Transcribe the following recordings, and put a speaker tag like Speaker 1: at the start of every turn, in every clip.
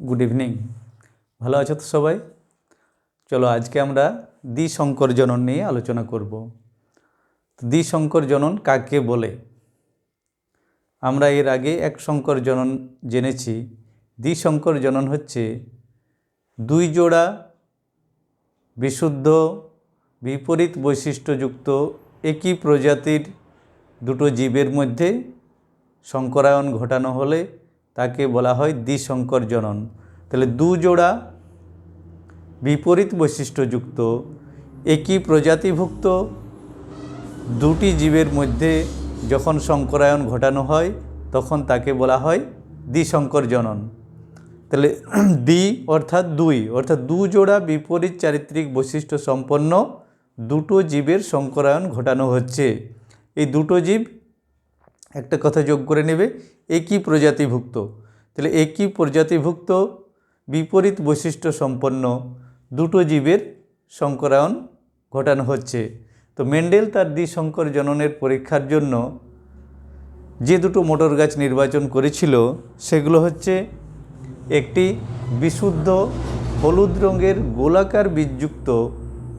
Speaker 1: Good evening. ভালো আছো তো সবাই? চলো আজকে আমরা দ্বিসংকর জনন নিয়ে আলোচনা করব। দ্বিসংকর জনন কাকে বলে? আমরা এর আগে এক সংকর জনন জেনেছি। দ্বিসংকর জনন হচ্ছে দুই জোড়া বিশুদ্ধ বিপরীত বৈশিষ্ট্যযুক্ত একই প্রজাতির দুটো জীবের মধ্যে সংকরায়ন ঘটানো হলে তাকে বলা হয় দ্বিসংকর জনন। তাহলে দু জোড়া বিপরীত বৈশিষ্ট্যযুক্ত একই প্রজাতিভুক্ত দুটি জীবের মধ্যে যখন সংকরায়ন ঘটানো হয় তখন তাকে বলা হয় দ্বিসংকর জনন। তাহলে দ্বি অর্থাৎ দুই, অর্থাৎ দু জোড়া বিপরীত চারিত্রিক বৈশিষ্ট্য সম্পন্ন দুটো জীবের সংকরায়ন ঘটানো হচ্ছে। এই দুটো জীব, একটা কথা যোগ করে নেবে, একই প্রজাতিভুক্ত। তাহলে একই প্রজাতিভুক্ত বিপরীত বৈশিষ্ট্য সম্পন্ন দুটো জীবের সংকরায়ন ঘটানো হচ্ছে। তো মেন্ডেল তার দ্বিসংকর জননের পরীক্ষার জন্য যে দুটো মোটর গাছ নির্বাচন করেছিল সেগুলো হচ্ছে একটি বিশুদ্ধ হলুদ রঙের গোলাকার বীজযুক্ত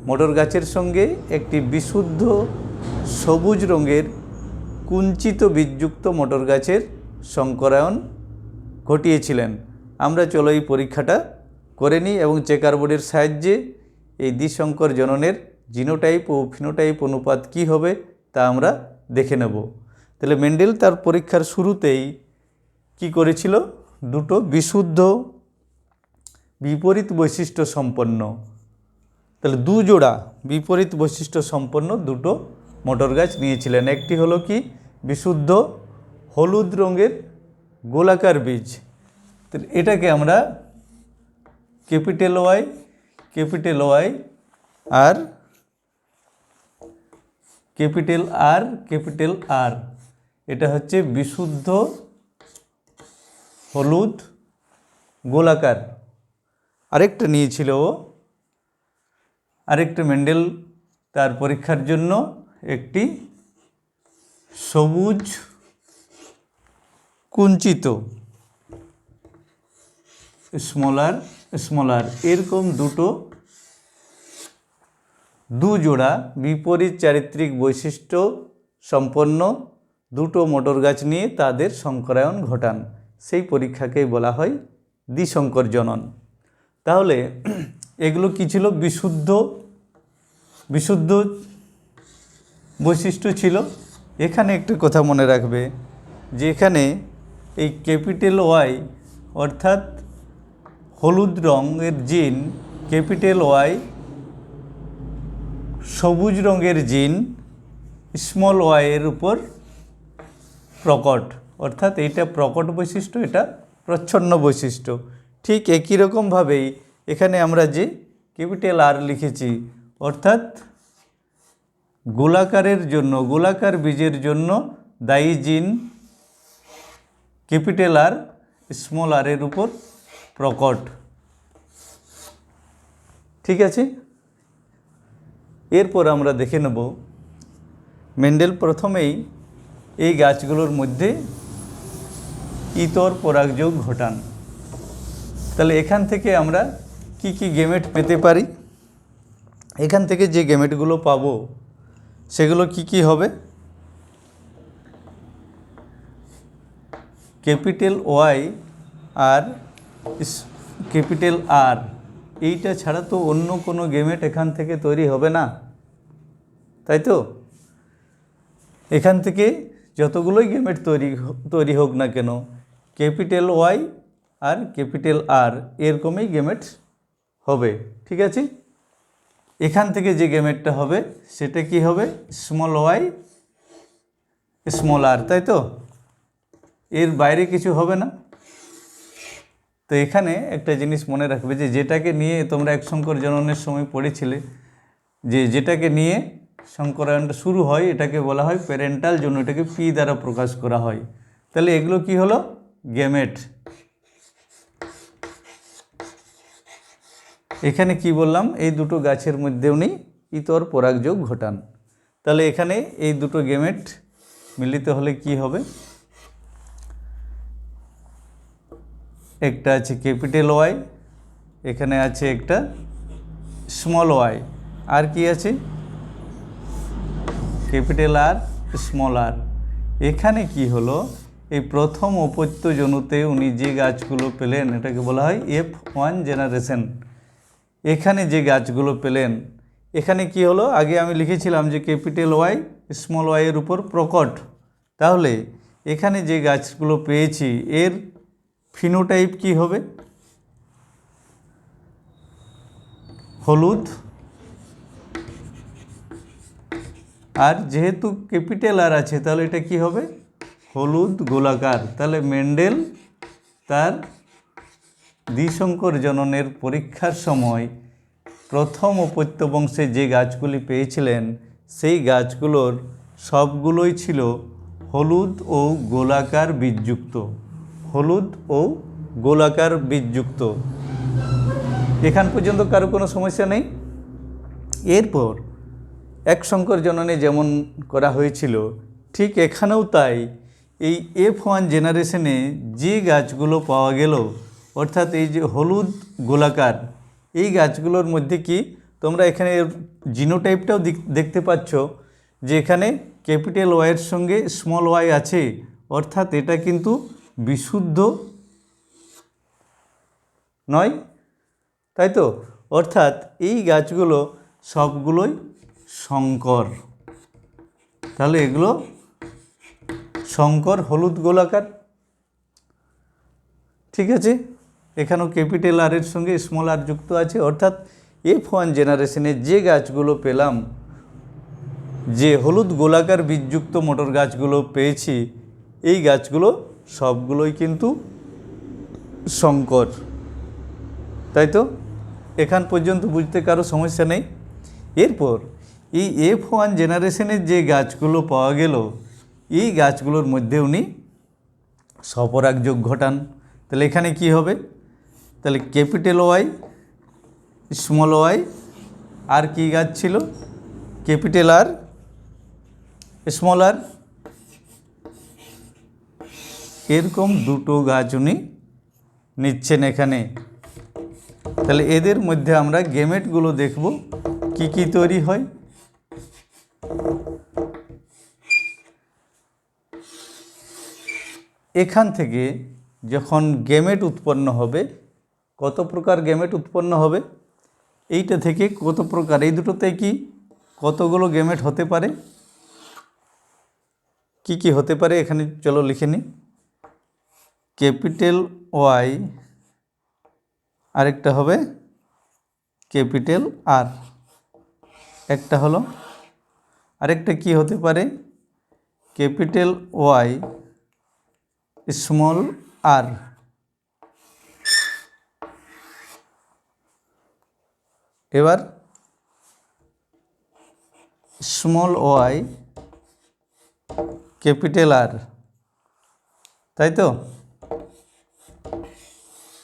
Speaker 1: মোটর গাছের সঙ্গে একটি বিশুদ্ধ সবুজ রঙের কুঞ্চিত বীজযুক্ত মোটর গাছের সংকরায়ন ঘটিয়েছিলেন। আমরা চলো এই পরীক্ষাটা করে নিই এবং চেকার বোর্ডের সাহায্যে এই দ্বিসংকর জননের জিনোটাইপ ও ফিনোটাইপ অনুপাত কী হবে তা আমরা দেখে নেব। তাহলে মেন্ডেল তার পরীক্ষার শুরুতেই কি করেছিল? দুটো বিশুদ্ধ বিপরীত বৈশিষ্ট্য সম্পন্ন, তাহলে দু জোড়া বিপরীত বৈশিষ্ট্য সম্পন্ন দুটো মোটর গাছ নিয়েছিলেন। একটি হলো কি বিশুদ্ধ হলুদ রঙের গোলাকার বীজ, তো এটাকে আমরা ক্যাপিটাল ওয়াই আর ক্যাপিটাল আর, এটা হচ্ছে বিশুদ্ধ হলুদ গোলাকার। আরেকটা নিয়েছিল আরেকটা মেন্ডেল তার পরীক্ষার জন্য একটি সবুজ কুঞ্চিত স্মলার এরকম দু জোড়া বিপরীত চারিত্রিক বৈশিষ্ট্য সম্পন্ন দুটো মোটর গাছ নিয়ে তাদের সংকরায়ন ঘটান। সেই পরীক্ষাকেই বলা হয় দ্বিসংকর জনন। তাহলে এগুলো কি ছিল? বিশুদ্ধ বৈশিষ্ট্য ছিল। এখানে একটু কথা মনে রাখবে যে এখানে এই ক্যাপিটাল ওয়াই অর্থাৎ হলুদ রঙের জিন, ক্যাপিটাল ওয়াই সবুজ রঙের জিন স্মল ওয়াইয়ের উপর প্রকট, অর্থাৎ এইটা প্রকট বৈশিষ্ট্য, এটা প্রচ্ছন্ন বৈশিষ্ট্য। ঠিক একই রকমভাবেই এখানে আমরা যে ক্যাপিটাল আর লিখেছি, অর্থাৎ গোলাকার বীজের জন্য দায়ী জিন ক্যাপিটাল আর স্মল আর এর উপর প্রকট। ঠিক আছে, এরপর আমরা দেখে নেব মেন্ডেল প্রথমেই এই গাছগুলোর মধ্যে ইতর পরাগযোগ ঘটান। তাহলে এখান থেকে আমরা কি কি গেমেট পেতে পারি? এখান থেকে যে গেমেটগুলো পাবো সেগুলো কি কি হবে? ক্যাপিটাল ওয়াই আর ক্যাপিটাল আর, এইটা ছাড়া তো অন্য কোনো গেমেট এখান থেকে তৈরি হবে না, তাই তো? এখান থেকে যতগুলোই গেমেট তৈরি হোক না কেন, ক্যাপিটাল ওয়াই আর ক্যাপিটাল আর এরকমই গেমেট হবে। ঠিক আছে, এখান থেকে যে গেমেটটা হবে সেটা কি হবে? স্মল ওয়াই স্মল আর, তাই তো? এর বাইরে কিছু হবে না। তো এখানে একটা জিনিস মনে রাখবে যে যেটাকে নিয়ে তোমরা এক সংকর জননের সময় পড়েছিলে, যে যেটাকে নিয়ে সংকরায়নটা শুরু হয় এটাকে বলা হয় প্যারেন্টাল জন্য, এটাকে পি দ্বারা প্রকাশ করা হয়। তাহলে এগুলো কি হলো? গেমেট। এখানে কি বললাম? এই দুটো গাছের মধ্যে উনি ইতর পরাগযোগ ঘটান। তাহলে এখানে এই দুটো গেমেট মিলিত হলে কি হবে? একটা আছে ক্যাপিটাল ওয়াই, এখানে আছে একটা স্মল ওয়াই, আর কি আছে ক্যাপিটাল আর স্মল আর। এখানে কি হলো, এই প্রথম অপত্য জনুতে উনি যে গাছগুলো পেলেন এটাকে বলা হয় F1 জেনারেশন। এখানে যে গাছগুলো পেলেন, এখানে কি হলো, আগে আমি লিখেছিলাম যে ক্যাপিটাল ওয়াই স্মল ওয়াইয়ের উপর প্রকট, তাহলে এখানে যে গাছগুলো পেয়েছি এর ফিনোটাইপ কি হবে, হলুদ, আর যেহেতু ক্যাপিটাল আর আছে তাহলে এটা কি হবে, হলুদ গোলাকার। তাহলে মেন্ডেল তার দ্বিসংকর জননের পরীক্ষার সময় প্রথম অপত্য বংশে যে গাছগুলি পেয়েছিলেন সেই গাছগুলোর সবগুলোই ছিল হলুদ ও গোলাকার বীজযুক্ত, হলুদ ও গোলাকার বীজযুক্ত। এখান পর্যন্ত কারো কোনো সমস্যা নেই। এরপর এক সংকর জননে যেমন করা হয়েছিল ঠিক এখানেও তাই, এই F1 জেনারেশনে যে গাছগুলো পাওয়া গেল, অর্থাৎ এই যে হলুদ গোলাকার, এই গাছগুলোর মধ্যে কি তোমরা এখানে জিনোটাইপটাও দেখতে পাচ্ছ যে এখানে ক্যাপিটাল ওয়াইয়ের সঙ্গে স্মল ওয়াই আছে, অর্থাৎ এটা কিন্তু বিশুদ্ধ নয়, তাই তো। অর্থাৎ এই গাছগুলো সবগুলোই সংকর, তাহলে এগুলো সংকর হলুদ গোলাকার, ঠিক আছে। এখানেও ক্যাপিটাল আর এর সঙ্গে স্মল আর যুক্ত আছে, অর্থাৎ F1 জেনারেশনে যে গাছগুলো পেলাম, যে হলুদ গোলাকার বীজযুক্ত মটর গাছগুলো পেয়েছি, এই গাছগুলো সবগুলোই কিন্তু সংকর, তাই তো। এখান পর্যন্ত বুঝতে কারো সমস্যা নেই। এরপর এই F1 জেনারেশনের যে গাছগুলো পাওয়া গেল, এই গাছগুলোর মধ্যে উনি স্বপরাগ যোগ ঘটান। তাহলে এখানে কি হবে, তাহলে ক্যাপিটাল ওয়াই স্মল ওয়াই, আর কি গাছ ছিল ক্যাপিটাল আর স্মল আর, এরকম দুটো গাছ উনি নিচ্ছেন এখানে। তাহলে এদের মধ্যে আমরা গেমেটগুলো দেখব কি কি তৈরি হয়। এখান থেকে যখন গেমেট উৎপন্ন হবে, কত প্রকার গেমেট উৎপন্ন হবে, এইটা থেকে কত প্রকার, এই দুটোতে কি কতগুলো গেমেট হতে পারে, কি কি হতে পারে এখানে চলো লিখে নিই। ক্যাপিটাল ওয়াই, আরেকটা হবে ক্যাপিটাল আর, একটা হলো, আরেকটা কি হতে পারে ক্যাপিটাল ওয়াই স্মল আর, এবার স্মল ওয়াই ক্যাপিটাল আর, তাই তো।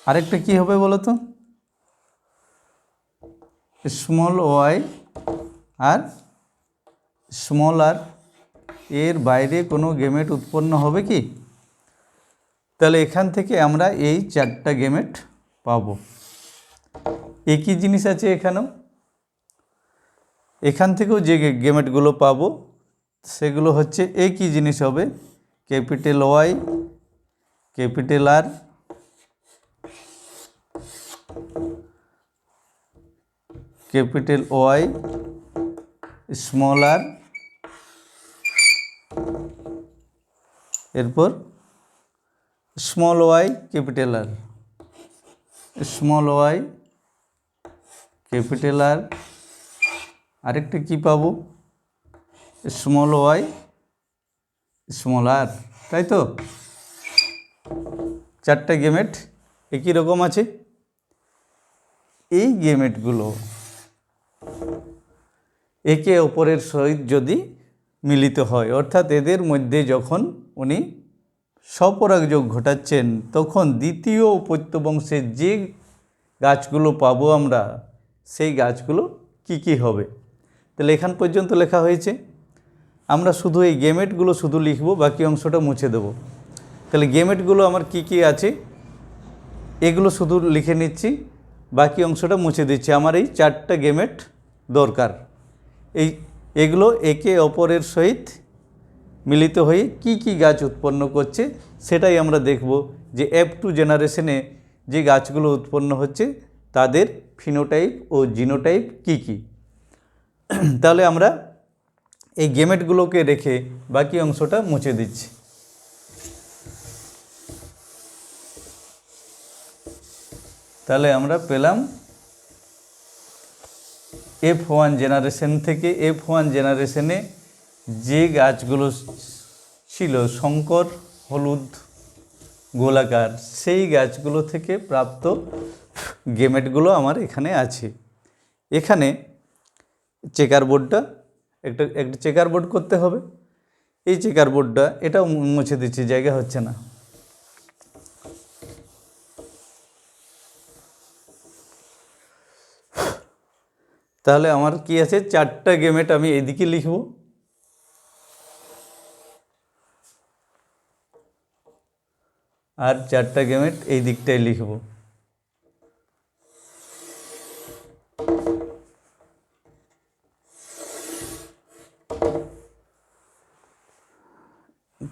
Speaker 1: আরেকটা কি হবে বলো তো, স্মল ওয়াই আর স্মল আর, এর বাইরে কোনো গেমেট উৎপন্ন হবে কি, তাহলে এখান থেকে আমরা এই চারটা গেমেট পাবো। একই জিনিস আছে এখানেও, এখান থেকেও যে গেমেটগুলো পাবো সেগুলো হচ্ছে একই জিনিস হবে, capital Y capital R capital Y small R, এরপর small Y capital R, small Y capital R, আরেকটা কি পাবো স্মল ওয়াই স্মল আর, তাই তো। চারটা গেমেট একই রকম আছে। এই গেমেটগুলো একে অপরের সহিত যদি মিলিত হয়, অর্থাৎ এদের মধ্যে যখন উনি স্বপরাগ যোগ ঘটাচ্ছেন, তখন দ্বিতীয় উপত্য বংশের যে গাছগুলো পাবো আমরা, সেই গাছগুলো কি কি হবে। তাহলে এখান পর্যন্ত লেখা হয়েছে, আমরা শুধু এই গেমেটগুলো শুধু লিখব, বাকি অংশটা মুছে দেব। তাহলে গেমেটগুলো আমার কি কি আছে, এগুলো শুধু লিখে নিচ্ছি, বাকি অংশটা মুছে দিচ্ছি। আমার এই 4টা গেমেট দরকার। এগুলো একে অপরের সহিত মিলিত হয়ে কি গাছ উৎপন্ন করছে সেটাই আমরা দেখব, যে F2 জেনারেশনে যে গাছগুলো উৎপন্ন হচ্ছে তাদের ফিনোটাইপ ও জিনোটাইপ কি। তাহলে আমরা এই গেমেটগুলোকে রেখে বাকি অংশটা মুছে দিচ্ছি। তাহলে আমরা পেলাম F1 জেনারেশন থেকে F1 জেনারেশনে যে গাছগুলো ছিল শঙ্কর হলুদ গোলাকার, সেই গাছগুলো থেকে প্রাপ্ত গেমেটগুলো আমার এখানে আছে। এখানে চেকার বোর্ডটা একটা চেকার বোর্ড করতে হবে। এই চেকার বোর্ডটা এটাও মুছে দিচ্ছি, জায়গা হচ্ছে না। তাহলে আমার কি আছে, 4টা গেমেট আমি এদিকে লিখব, আর 4টা গেমেট এই দিকটায় লিখব।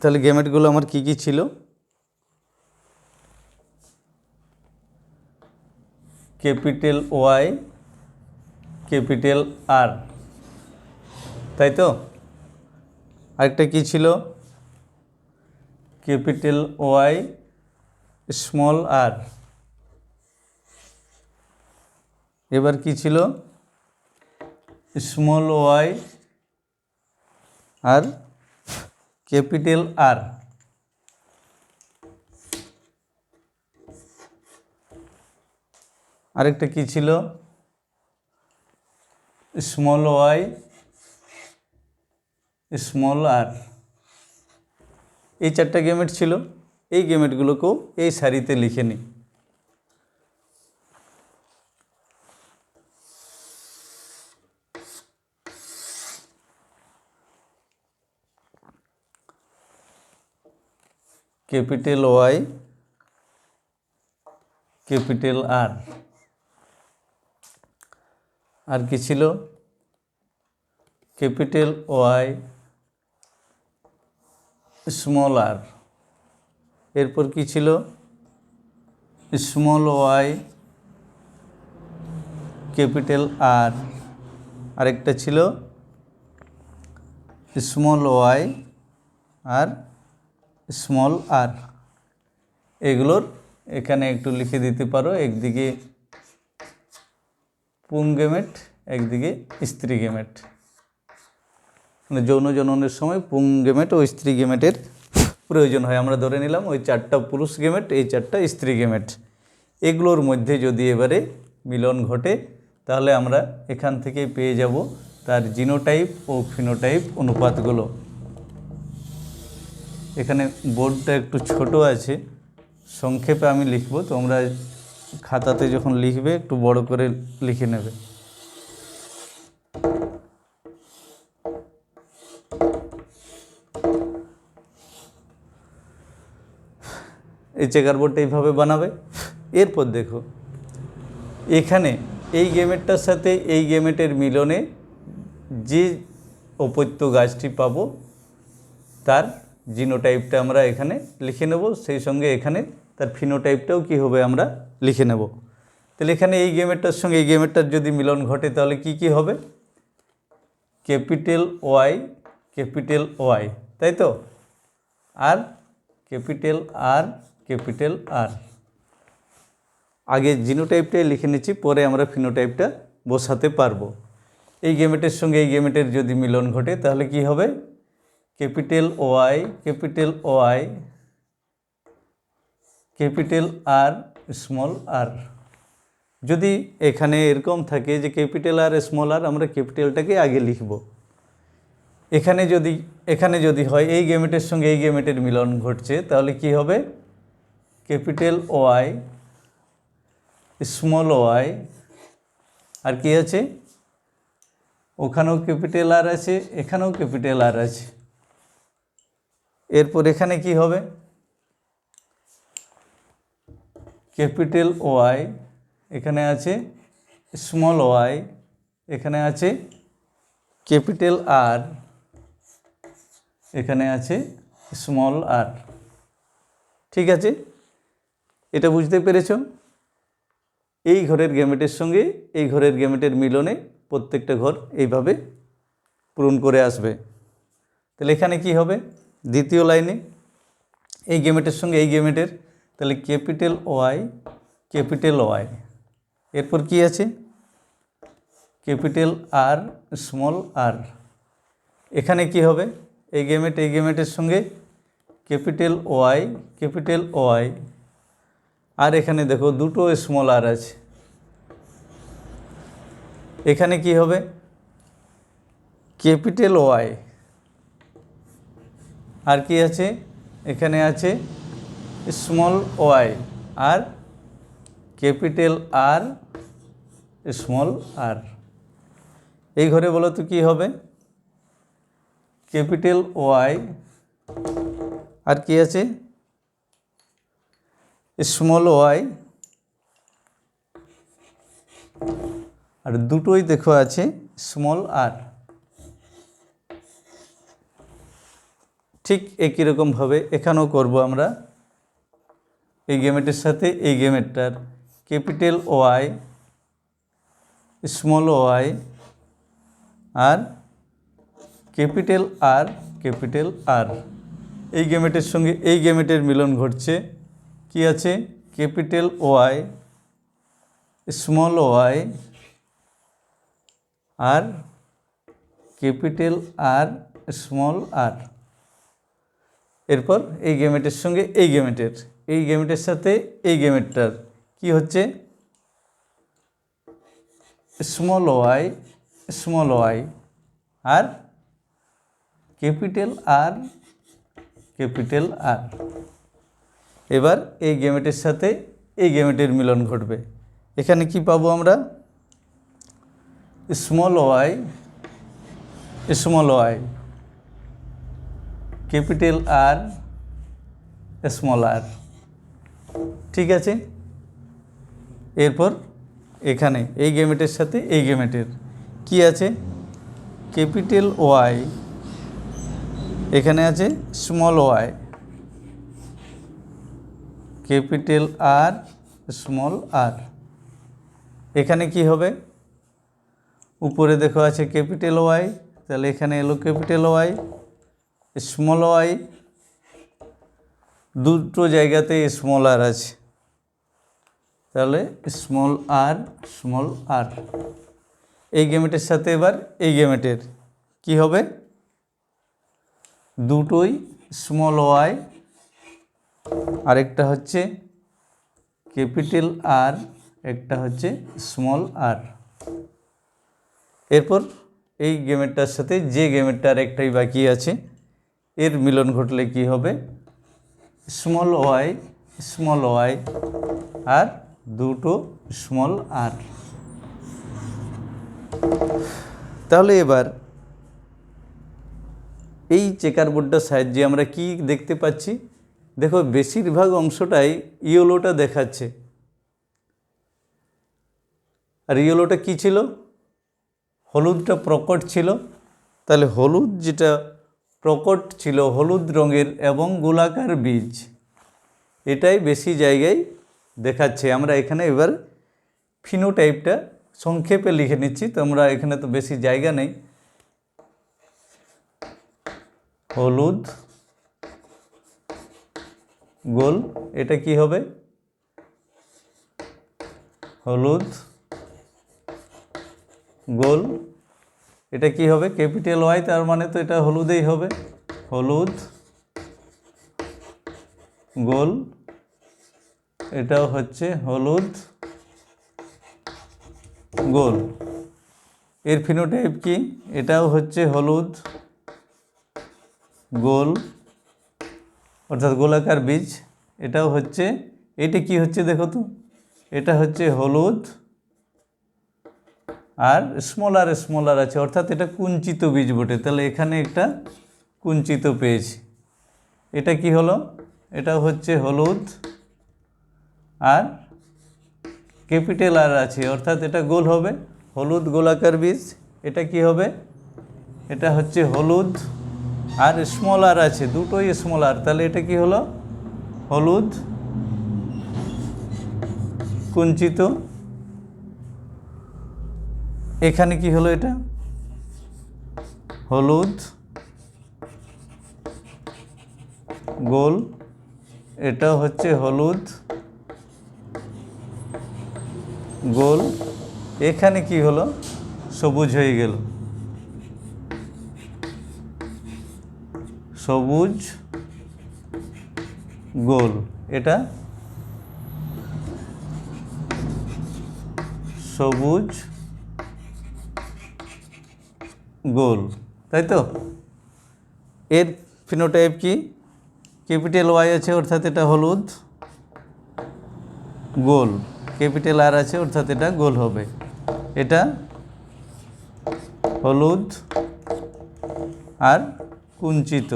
Speaker 1: তাহলে গেমেটগুলো আমার কি ছিল, ক্যাপিটাল ওয়াই ক্যাপিটাল আর, তাই তো? আরেকটা কি ছিল, ক্যাপিটাল ওয়াই স্মল আর। এবার কি ছিল, স্মল ওয়াই আর ক্যাপিটাল আর। আরেকটা কি ছিল, স্মল ওয়াই স্মল আর। এই 4টা গেমেট ছিল। এই গেমেটগুলোকেও এই সারিতে লিখে নিই। Capital Y capital R. আর কি ছিল, ক্যাপিটাল ওয়াই স্মল আর। এরপর কি ছিল, স্মল ওয়াই ক্যাপিটাল আর। আরেকটা ছিল স্মল ওয়াই আর স্মল আর। এগুলোর এখানে একটু লিখে দিতে পারো, একদিকে পুং গেমেট, একদিকে স্ত্রী গেমেট। মানে যৌন জননের সময় পুং গেমেট ও স্ত্রী গেমেটের প্রয়োজন হয়। আমরা ধরে নিলাম ওই 4টা পুরুষ গেমেট, এই 4টা স্ত্রী গেমেট। এগুলোর মধ্যে যদি এবারে মিলন ঘটে তাহলে আমরা এখান থেকে পেয়ে যাব তার জিনোটাইপ ও ফিনোটাইপ অনুপাতগুলো। এখানে বোর্ডটা একটু ছোট আছে, সংক্ষেপে আমি লিখব, তোমরা খাতাতে যখন লিখবে একটু বড় করে লিখে নেবে। এই চেকার বোর্ডটা এইভাবে বানাবে। এরপর দেখো এখানে এই গেমেটটার সাথে এই গেমেটের মিলনে যে অপত্য গাছটি পাবো তার জিনোটাইপটা আমরা এখানে লিখে নেব, সেই সঙ্গে এখানে তার ফিনোটাইপটাও কি হবে আমরা লিখে নেব। তাহলে এখানে এই গেমেটটার সঙ্গে এই গেমেটটার যদি মিলন ঘটে তাহলে কি হবে, ক্যাপিটাল ওয়াই, তাই তো? আর ক্যাপিটাল আর। আগে জিনোটাইপটাই লিখে নিচ্ছি, পরে আমরা ফিনোটাইপটা বসাতে পারবো। এই গেমেটের সঙ্গে এই গেমেটের যদি মিলন ঘটে তাহলে কি হবে, capital Y capital R small R. যদি এখানে এরকম থাকে যে ক্যাপিটাল আর স্মল আর, আমরা ক্যাপিটালটাকে আগে লিখব। এখানে যদি হয় এই গেমেটের সঙ্গে এই গেমেটের মিলন ঘটছে তাহলে কি হবে, ক্যাপিটাল ওয়াই স্মল ওয়াই। আর কি আছে, ওখানেও ক্যাপিটাল আর আছে, এখানেও ক্যাপিটাল আর আছে। এরপর এখানে কি হবে, ক্যাপিটাল ওয়াই, এখানে আছে স্মল ওয়াই, এখানে আছে ক্যাপিটাল আর, এখানে আছে স্মল আর। ঠিক আছে, এটা বুঝতে পেরেছো? এই ঘরের গ্যামেটের সঙ্গে এই ঘরের গ্যামেটের মিলনে প্রত্যেকটা ঘর এইভাবে পূরণ করে আসবে। তাহলে এখানে কি হবে? দ্বিতীয় লাইনে এই গ্যামেটের সঙ্গে এই গ্যামেটের, তাহলে ক্যাপিটাল ওয়াই ক্যাপিটাল ওয়াই, এরপর কি আছে? Capital R small R. এখানে কি হবে? এই গ্যামেটের সঙ্গে ক্যাপিটাল ওয়াই ক্যাপিটাল ওয়াই, আর এখানে দেখো দুটো স্মল আর আছে, এখানে কি হবে? ক্যাপিটাল ওয়াই, আর কি আছে? এখানে আছে স্মল ওয়াই আর ক্যাপিটাল আর স্মল আর। এই ঘরে বলো তো কি হবে? ক্যাপিটাল ওয়াই আর কি আছে? স্মল ওয়াই, আর দুটোই দেখো আছে স্মল আর। ঠিক একই রকমভাবে এখানেও করব আমরা। এই গ্যামেটের সাথে এই গ্যামেটটার ক্যাপিটাল ওয়াই স্মল ওয়াই আর ক্যাপিটাল আর ক্যাপিটাল আর। এই গ্যামেটের সঙ্গে এই গ্যামেটের মিলন ঘটছে। কি আছে? ক্যাপিটাল ওয়াই স্মল ওয়াই আর ক্যাপিটাল আর স্মল আর। এরপর এই গ্যামেটের সঙ্গে এই গ্যামেটের সাথে এই গ্যামেটটার কি হচ্ছে? স্মল ওয়াই আর ক্যাপিটাল আর ক্যাপিটাল আর। এবার এই গ্যামেটের সাথে এই গ্যামেটের মিলন ঘটবে। এখানে কি পাবো আমরা? Small Y capital R small R. ঠিক আছে, এরপর এখানে এই গ্যামেটের সাথে এই গ্যামেটের কি আছে? ক্যাপিটাল ওয়াই, এখানে আছে small Y, capital R small R. এখানে কি হবে? উপরে দেখো আছে ক্যাপিটাল ওয়াই, তাহলে এখানে এলো ক্যাপিটাল ওয়াই স্মল ওয়াই, দুটো জায়গাতে স্মল আর আছে, তাহলে স্মল আর। এই গ্যামেটের সাথে এবার এই গ্যামেটের কি হবে? দুটোই স্মল ওয়াই, আরেকটা হচ্ছে ক্যাপিটাল আর, একটা হচ্ছে স্মল আর। এরপর এই গ্যামেটটার সাথে যে গ্যামেটটার একটাই বাকি আছে এর মিলন ঘটলে কি হবে? স্মল ওয়াই আর দুটো স্মল আর। তাহলে এবার এই চেকার বোর্ডটার সাহায্যে আমরা কি দেখতে পাচ্ছি? দেখো বেশিরভাগ অংশটাই ইয়েলোটা দেখাচ্ছে। আর ইয়েলোটা কি ছিল? হলুদটা প্রকট ছিল। তাহলে হলুদ যেটা প্রকট ছিল হলুদ রঙের এবং গোলাকার বীজ, এটাই বেশি জায়গায় দেখাচ্ছে। আমরা এখানে এবার ফিনোটাইপটা সংক্ষেপে লিখে নিচ্ছি, তোমরা এখানে তো বেশি জায়গা নেই। হলুদ গোল, এটা কি হবে? হলুদ গোল, এটা কি হবে? ক্যাপিটাল ওয়াই, তার মানে তো এটা হলুদেই হবে। হলুদ গোল, এটাও হচ্ছে হলুদ গোল। এর ফিনোটাইপ কি? এটাও হচ্ছে হলুদ গোল অর্থাৎ গোলাকার বীজ। এটাও হচ্ছে, এটা কি হচ্ছে দেখো তো, এটা হচ্ছে হলুদ আর স্মল আর আছে, অর্থাৎ এটা কুঞ্চিত বীজ বটে। তাহলে এখানে একটা কুঞ্চিত পেয়েছি। এটা কি হলো? এটা হচ্ছে হলুদ আর ক্যাপিটাল আর আছে, অর্থাৎ এটা গোল হবে। হলুদ গোলাকার বীজ, এটা কি হবে? এটা হচ্ছে হলুদ। আর স্মল আর আছে, দুটোই স্মল আর, তাহলে এটা কি হলো? হলুদ কুঞ্চিত। এখানে কি হলো? এটা হলুদ গোল, এটা হচ্ছে হলুদ গোল। এখানে কি হলো? সবুজ হয়ে গেল, সবুজ গোল। এটা সবুজ গোল, তাই তো? এর ফিনোটাইপ কি? ক্যাপিটাল ওয়াই আছে, অর্থাৎ এটা হলুদ গোল। ক্যাপিটাল আর আছে, অর্থাৎ এটা গোল হবে। এটা হলুদ আর কুঞ্চিত,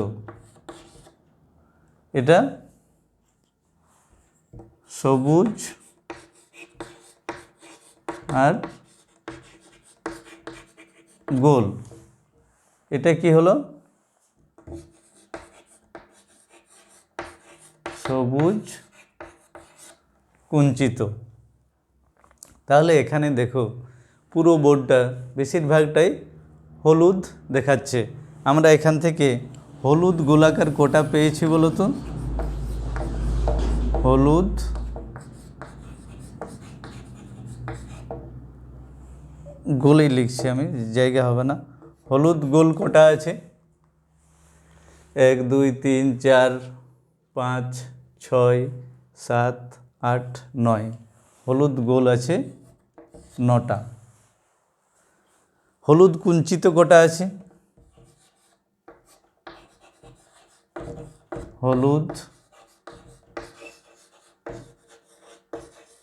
Speaker 1: এটা সবুজ আর গোল। এটা কি হলো? সবুজ কুঞ্চিত। তাহলে এখানে দেখো পুরো বোর্ডটা বেশিরভাগটাই হলুদ দেখাচ্ছে। আমরা এখান থেকে হলুদ গোলাকার কোটা পেয়েছি বলো তো? হলুদ গোলই লিখছি আমি, জায়গা হবে না। হলুদ গোল কোটা আছে 1 2 3 4 5 6 7 8 9। হলুদ গোল আছে 9টা। হলুদ কুঞ্চিত কোটা আছে? হলুদ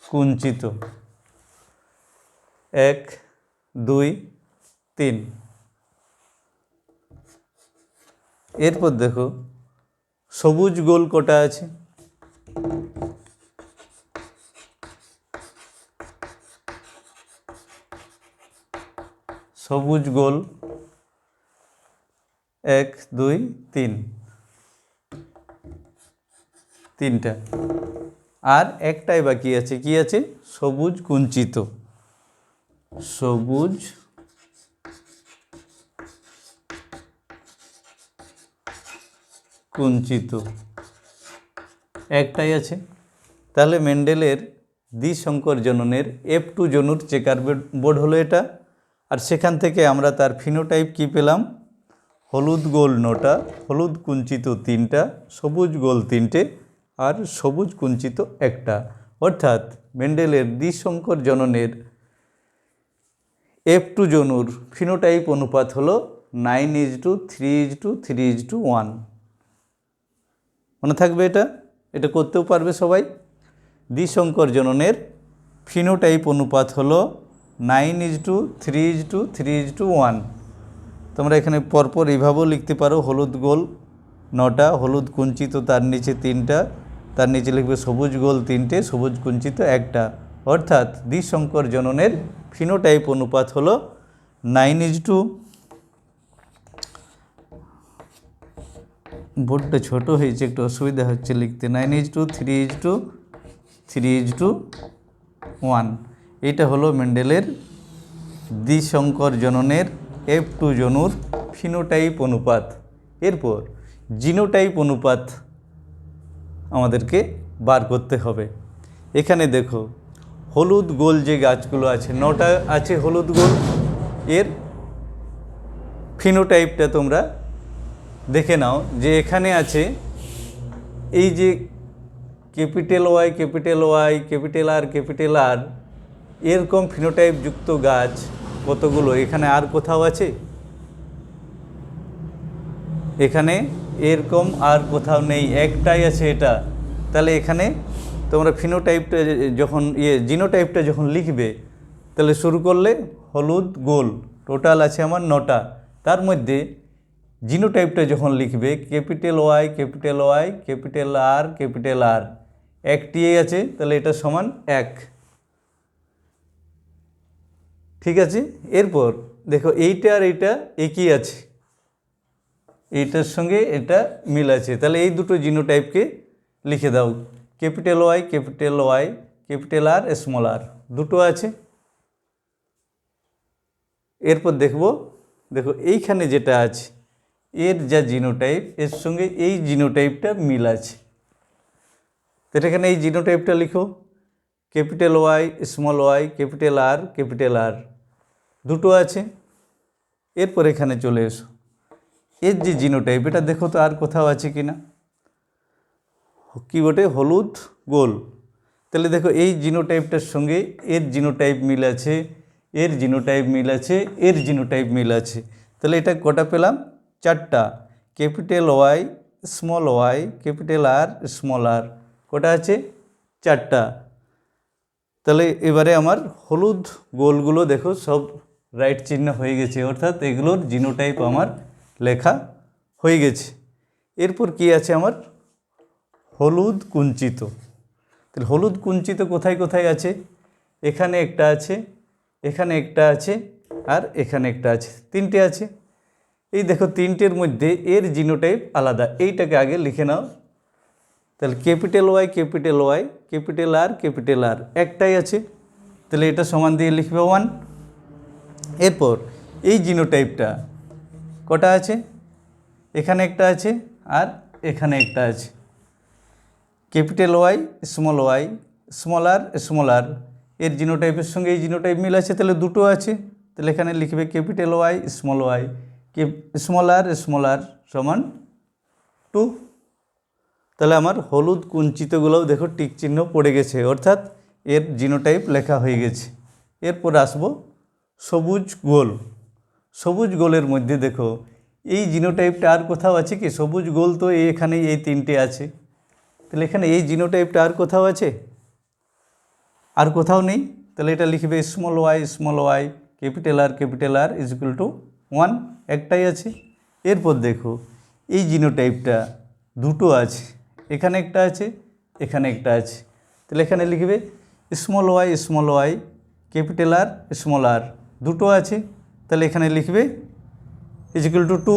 Speaker 1: কুঞ্চিত 1 2 3। এরপর দেখো সবুজ গোল কোটা আছে? সবুজ গোল 1 2 3, 3টা। আর একটাই বাকি আছে, কি আছে? সবুজ কুঞ্চিত। সবুজ কুঞ্চিত একটাই আছে। তাহলে মেন্ডেলের দ্বিসংকর জননের F2 জনুর চেকার বোর্ড হলো এটা। আর সেখান থেকে আমরা তার ফিনোটাইপ কি পেলাম? হলুদ গোল 9টা, হলুদ কুঞ্চিত 3টা, সবুজ গোল 3টে আর সবুজ কুঞ্চিত 1টা। অর্থাৎ মেন্ডেলের দ্বিসংকর জননের F2 জনুর ফিনোটাইপ অনুপাত হলো 9:3:3:1। মনে থাকবে এটা? এটা করতেও পারবে সবাই। দ্বিসংকর জননের ফিনোটাইপ অনুপাত হলো 9:3:3:1। তোমরা এখানে পরপর এইভাবেও লিখতে পারো। হলুদ গোল 9টা, হলুদ কুঞ্চিত তার নিচে 3টা, তার নিচে লিখবে সবুজ গোল 3টে, সবুজ কুঞ্চিত 1টা। অর্থাৎ দ্বিসংকর জননের ফিনোটাইপ অনুপাত হলো 9:, বোর্ডটা ছোট হয়েছে, একটু অসুবিধা হচ্ছে লিখতে, 9:3:3:1। এটা হলো মেন্ডেলের দ্বিসংকর জননের F2 জনুর ফিনোটাইপ অনুপাত। এরপর জিনোটাইপ অনুপাত আমাদেরকে বার করতে হবে। এখানে দেখো হলুদ গোল যে গাছগুলো আছে, 9টা আছে হলুদ গোল, এর ফিনোটাইপটা তোমরা দেখে নাও। যে এখানে আছে এই যে capital Y, capital Y, capital R, capital R, এরকম ফিনোটাইপ যুক্ত গাছ কতগুলো? এখানে আর কোথাও আছে? এখানে এরকম আর কোথাও নেই, একটাই আছে এটা। তাহলে এখানে তোমরা ফিনোটাইপটা যখন জিনোটাইপটা যখন লিখবে, তাহলে শুরু করলে হলুদ গোল টোটাল আছে আমার 9টা। তার মধ্যে জিনোটাইপটা যখন লিখবে capital Y, capital Y, capital R, capital R, একটি এ আছে, তাহলে এটা সমান 1। ঠিক আছে, এরপর দেখো এইটা আর এইটা একই আছে, এইটার সঙ্গে এটা মিল আছে, তাহলে এই দুটো জিনোটাইপকে লিখে দাও, capital Y, capital R, small R, দুটো আছে। এরপর দেখো এইখানে যেটা আছে এর যা জিনোটাইপ, এর সঙ্গে এই জিনোটাইপটা মিল আছে, তো এখানে এই জিনোটাইপটা লিখো, ক্যাপিটাল ওয়াই, ক্যাপিটাল আর, দুটো আছে। এরপর এখানে চলে এসো, এর যে জিনোটাইপ এটা দেখো তো আর কোথাও আছে কি না, কি বটে, হলুদ গোল। তাহলে দেখো এই জিনোটাইপটার সঙ্গে এর জিনোটাইপ মিল আছে, এর জিনোটাইপ মিল আছে, এর জিনোটাইপ মিল আছে, তাহলে এটা কটা পেলাম, 4টা, capital Y, capital R, small R, কটা আছে, 4টা। তাহলে এবারে আমার হলুদ গোলগুলো দেখো সব রাইট চিহ্ন হয়ে গেছে, অর্থাৎ এগুলোর জিনোটাইপ আমার লেখা হয়ে গেছে। এরপর কি আছে আমার, হলুদ কুঞ্চিত। তাহলে হলুদ কুঞ্চিত কোথায় কোথায় আছে, এখানে একটা আছে, এখানে একটা আছে, আর এখানে একটা আছে, 3টে আছে। এই দেখো 3টের মধ্যে এর জিনোটাইপ আলাদা, এইটাকে আগে লিখে নাও। তাহলে ক্যাপিটাল ওয়াই, ক্যাপিটাল আর একটাই আছে, তাহলে এটা সমান দিয়ে লিখবে 1। এরপর এই জিনোটাইপটা কটা আছে, এখানে একটা আছে আর এখানে একটা আছে, ক্যাপিটাল ওয়াই, স্মল আর, এর জিনোটাইপের সঙ্গে এই জিনোটাইপ মিল আছে, তাহলে দুটো আছে, তাহলে এখানে লিখবে ক্যাপিটাল ওয়াই, স্মল আর সমান 2। তাহলে আমার হলুদ কুঞ্চিতগুলোও দেখো টিক চিহ্ন পড়ে গেছে, অর্থাৎ এর জিনোটাইপ লেখা হয়ে গেছে। এরপর আসবো সবুজ গোল। সবুজ গোলের মধ্যে দেখো এই জিনোটাইপটা আর কোথাও আছে কি, সবুজ গোল তো এখানে এই 3টে আছে, তাহলে এখানে এই জিনোটাইপটা আর কোথাও আছে, আর কোথাও নেই, তাহলে এটা লিখবে small Y, capital R is equal to 1, একটাই আছে। এরপর দেখো এই জিনোটাইপটা দুটো আছে, এখানে একটা আছে, এখানে একটা আছে, তাহলে এখানে লিখবে স্মল ওয়াই, ক্যাপিটাল আর, দুটো আছে, তাহলে এখানে লিখবে ইজ ইকুয়াল টু 2।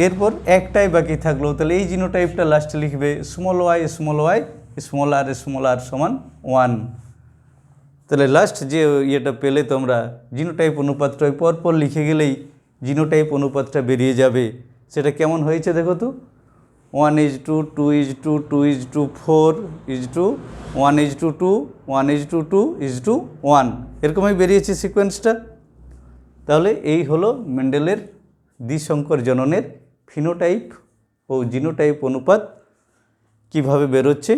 Speaker 1: এরপর একটাই বাকি থাকলো, তাহলে এই জিনোটাইপটা লাস্টে লিখবে স্মল ওয়াই, স্মল আর সমান 1। তাহলে লাস্ট যে ইয়েটা পেলে তোমরা জিনোটাইপ অনুপাতটা পরপর লিখে গেলেই জিনোটাইপ অনুপাতটা বেরিয়ে যাবে। সেটা কেমন হয়েছে দেখো তো, 1:2, 2:2, 2:2, 4:2, 1:2, 1:2, 2:1, এরকমই বেরিয়েছে সিকোয়েন্সটা। তাহলে এই হলো মেন্ডেলের দ্বিসংকর জননের ফিনোটাইপ ও জিনোটাইপ অনুপাত কিভাবে বেরোচ্ছে